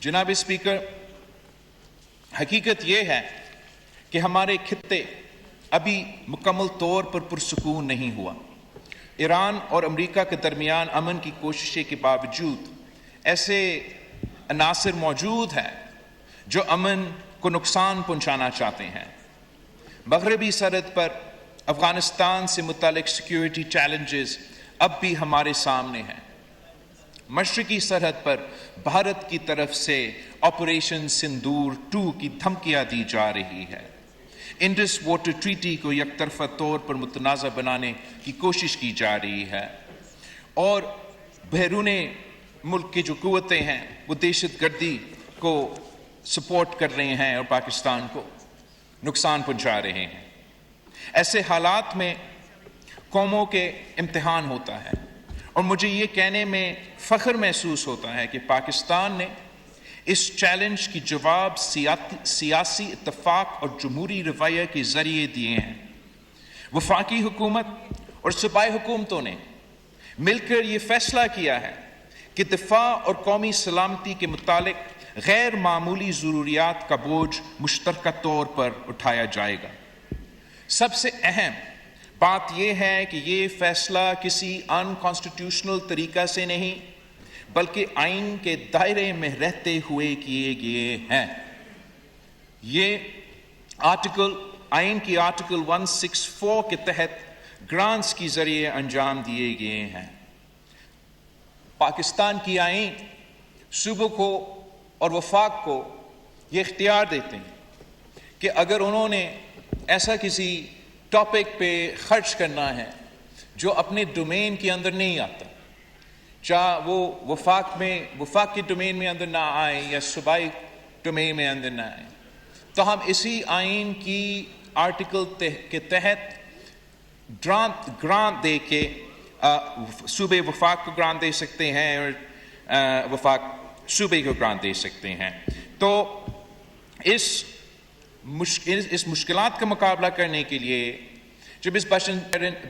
جناب اسپیکر، حقیقت یہ ہے کہ ہمارے خطے ابھی مکمل طور پر پرسکون نہیں ہوا۔ ایران اور امریکہ کے درمیان امن کی کوششیں کے باوجود ایسے عناصر موجود ہیں جو امن کو نقصان پہنچانا چاہتے ہیں۔ مغربی سرحد پر افغانستان سے متعلق سیکیورٹی چیلنجز اب بھی ہمارے سامنے ہیں۔ مشرقی سرحد پر بھارت کی طرف سے آپریشن سندور 2 کی دھمکیاں دی جا رہی ہے۔ انڈس واٹر ٹریٹی کو یک طرفہ طور پر متنازع بنانے کی کوشش کی جا رہی ہے، اور بیرون ملک کی جو قوتیں ہیں وہ دہشت گردی کو سپورٹ کر رہے ہیں اور پاکستان کو نقصان پہنچا رہے ہیں۔ ایسے حالات میں قوموں کے امتحان ہوتا ہے، اور مجھے یہ کہنے میں فخر محسوس ہوتا ہے کہ پاکستان نے اس چیلنج کی جواب سیاسی اتفاق اور جمہوری رویہ کے ذریعے دیے ہیں۔ وفاقی حکومت اور صوبائی حکومتوں نے مل کر یہ فیصلہ کیا ہے کہ دفاع اور قومی سلامتی کے متعلق غیر معمولی ضروریات کا بوجھ مشترکہ طور پر اٹھایا جائے گا۔ سب سے اہم بات یہ ہے کہ یہ فیصلہ کسی ان کانسٹیٹیوشنل طریقہ سے نہیں بلکہ آئین کے دائرے میں رہتے ہوئے کیے گئے ہیں۔ یہ آئین کی آرٹیکل 164 کے تحت گرانٹس کے ذریعے انجام دیے گئے ہیں۔ پاکستان کی آئین صوبوں کو اور وفاق کو یہ اختیار دیتے ہیں کہ اگر انہوں نے ایسا کسی ٹاپک پہ خرچ کرنا ہے جو اپنے ڈومین کے اندر نہیں آتا، چاہے وہ وفاق کی ڈومین میں اندر نہ آئے یا صوبائی ڈومین میں اندر نہ آئے، تو ہم اسی آئین کی آرٹیکل کے تحت گرانٹ دے کے صوبے وفاق کو گرانٹ دے سکتے ہیں اور وفاق صوبے کو گرانٹ دے سکتے ہیں۔ تو اس مشکلات کا مقابلہ کرنے کے لیے جب اس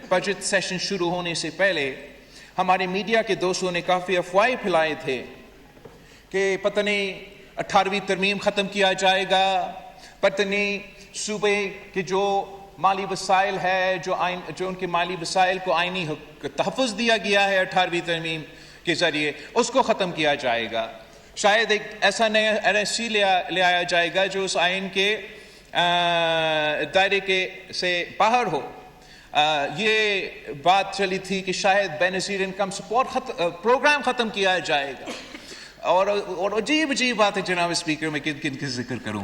بجٹ سیشن شروع ہونے سے پہلے ہمارے میڈیا کے دوستوں نے کافی افواہیں پھیلائے تھے کہ پتہ نہیں 18ویں ترمیم ختم کیا جائے گا، پتہ نہیں صوبے کے جو مالی وسائل ہے جو ان کے مالی وسائل کو آئینی تحفظ دیا گیا ہے 18ویں ترمیم کے ذریعے اس کو ختم کیا جائے گا۔ شاید ایک ایسا نیا NSC لے آیا جائے گا جو اس آئین کے دائرے سے باہر ہو۔ یہ بات چلی تھی کہ شاید بے نظیر انکم سپورٹ پروگرام ختم کیا جائے گا، اور عجیب بات ہے جناب اسپیکر، میں کن کا ذکر کروں،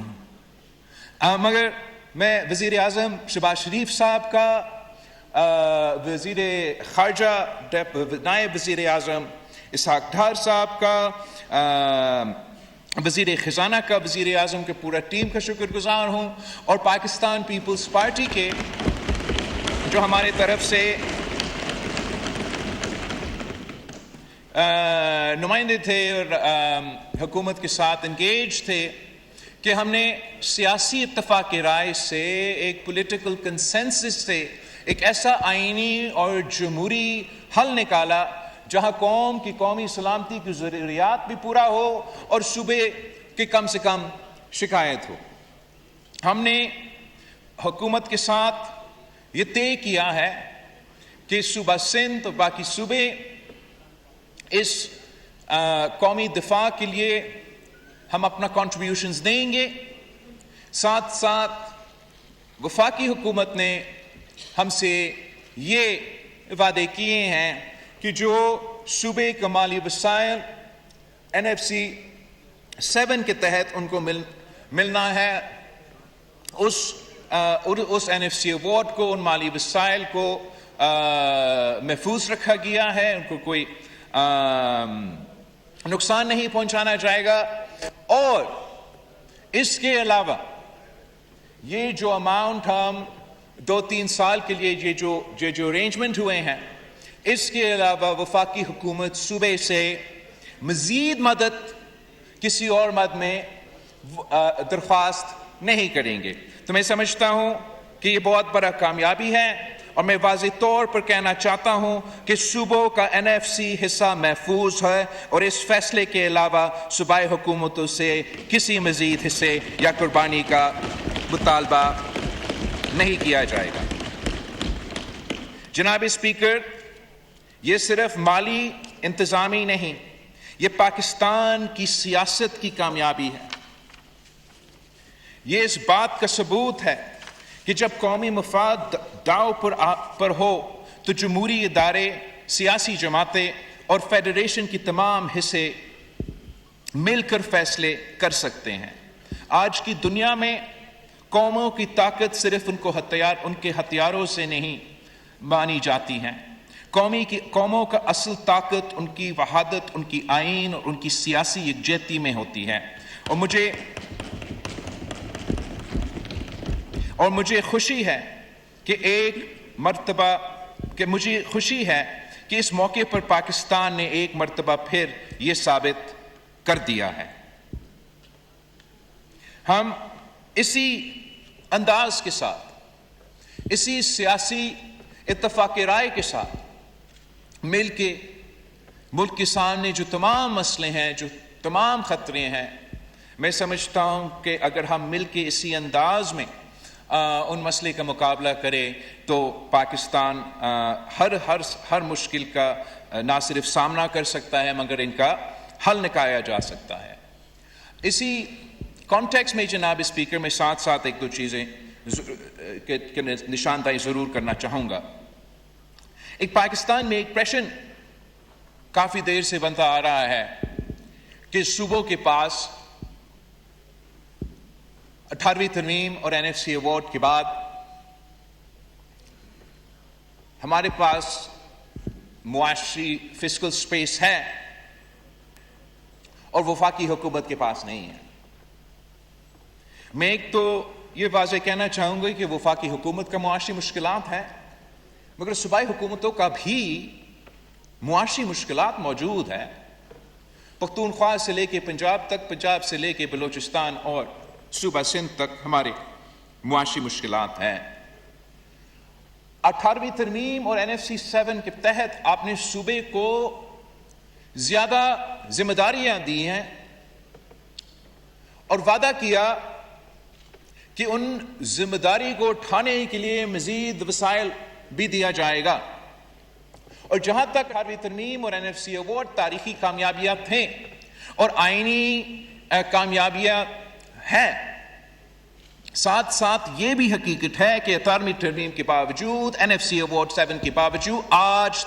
مگر میں وزیر اعظم شہباز شریف صاحب کا، وزیر خارجہ نائب وزیر اعظم اسحاق ڈار صاحب کا، وزیر خزانہ کا، وزیر اعظم کے پورا ٹیم کا شکر گزار ہوں، اور پاکستان پیپلز پارٹی کے جو ہمارے طرف سے نمائندے تھے اور حکومت کے ساتھ انگیج تھے کہ ہم نے سیاسی اتفاق رائے سے ایک پولیٹیکل کنسنسس سے ایک ایسا آئینی اور جمہوری حل نکالا جہاں قوم کی قومی سلامتی کی ضروریات بھی پورا ہو اور صوبے کی کم سے کم شکایت ہو۔ ہم نے حکومت کے ساتھ یہ طے کیا ہے کہ صوبہ سندھ اور باقی صوبے اس قومی دفاع کے لیے ہم اپنا کنٹریبیوشنز دیں گے۔ ساتھ ساتھ وفاقی حکومت نے ہم سے یہ وعدے کیے ہیں کہ جو صوبے کا مالی وسائل NFC 7 کے تحت ان کو ملنا ہے، اس NFC ایوارڈ کو، ان مالی وسائل کو محفوظ رکھا گیا ہے، ان کو کوئی نقصان نہیں پہنچانا جائے گا۔ اور اس کے علاوہ یہ جو اماؤنٹ ہم 2-3 سال کے لیے یہ جو ارینجمنٹ ہوئے ہیں، اس کے علاوہ وفاقی حکومت صوبے سے مزید مدد کسی اور مد میں درخواست نہیں کریں گے۔ تو میں سمجھتا ہوں کہ یہ بہت بڑا کامیابی ہے، اور میں واضح طور پر کہنا چاہتا ہوں کہ صوبوں کا NFC حصہ محفوظ ہے اور اس فیصلے کے علاوہ صوبائی حکومتوں سے کسی مزید حصے یا قربانی کا مطالبہ نہیں کیا جائے گا۔ جناب اسپیکر، یہ صرف مالی انتظامی نہیں، یہ پاکستان کی سیاست کی کامیابی ہے۔ یہ اس بات کا ثبوت ہے کہ جب قومی مفاد داؤ پر ہو تو جمہوری ادارے، سیاسی جماعتیں اور فیڈریشن کی تمام حصے مل کر فیصلے کر سکتے ہیں۔ آج کی دنیا میں قوموں کی طاقت صرف ان کے ہتھیاروں سے نہیں مانی جاتی ہے۔ قوموں کا اصل طاقت ان کی وحدت، ان کی آئین اور ان کی سیاسی یکجہتی میں ہوتی ہے۔ اور مجھے خوشی ہے کہ اس موقع پر پاکستان نے ایک مرتبہ پھر یہ ثابت کر دیا ہے۔ ہم اسی انداز کے ساتھ، اسی سیاسی اتفاق رائے کے ساتھ مل کے ملک کے سامنے جو تمام مسئلے ہیں، جو تمام خطرے ہیں، میں سمجھتا ہوں کہ اگر ہم مل کے اسی انداز میں ان مسئلے کا مقابلہ کرے تو پاکستان ہر مشکل کا نہ صرف سامنا کر سکتا ہے مگر ان کا حل نکالا جا سکتا ہے۔ اسی کانٹیکس میں جناب اسپیکر، میں ساتھ ساتھ ایک دو چیزیں نشاندہی ضرور کرنا چاہوں گا۔ ایک پاکستان میں ایک پریشر کافی دیر سے بنتا آ رہا ہے کہ صوبوں کے پاس 18ویں ترمیم اور NFC ایوارڈ کے بعد ہمارے پاس معاشی فسکل سپیس ہے اور وفاقی حکومت کے پاس نہیں ہے۔ میں ایک تو یہ واضح کہنا چاہوں گا کہ وفاقی حکومت کا معاشی مشکلات ہے، مگر صوبائی حکومتوں کا بھی معاشی مشکلات موجود ہے۔ پختونخوا سے لے کے پنجاب تک، پنجاب سے لے کے بلوچستان اور صوبہ سندھ تک ہمارے معاشی مشکلات ہیں۔ 18ویں ترمیم اور NFC 7 کے تحت آپ نے صوبے کو زیادہ ذمہ داریاں دی ہیں اور وعدہ کیا کہ ان ذمہ داری کو اٹھانے کے لیے مزید وسائل بھی دیا جائے گا۔ اور جہاں تک 18ویں ترمیم اور NFC ایوارڈ تاریخی کامیابیاں تھیں اور آئینی کامیابیاں ہیں، ساتھ ساتھ یہ بھی حقیقت ہے کہ 18ویں ترمیم کے باوجود، NFC ایوارڈ 7 کے باوجود آج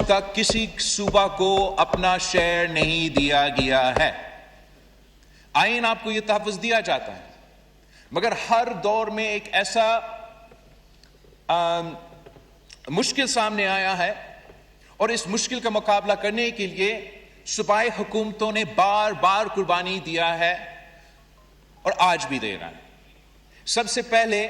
تک کسی صوبہ کو اپنا شیئر نہیں دیا گیا ہے۔ آئین آپ کو یہ تحفظ دیا جاتا ہے، مگر ہر دور میں ایک ایسا مشکل سامنے آیا ہے اور اس مشکل کا مقابلہ کرنے کے لیے صوبائی حکومتوں نے بار بار قربانی دیا ہے اور آج بھی دے رہا ہے۔ سب سے پہلے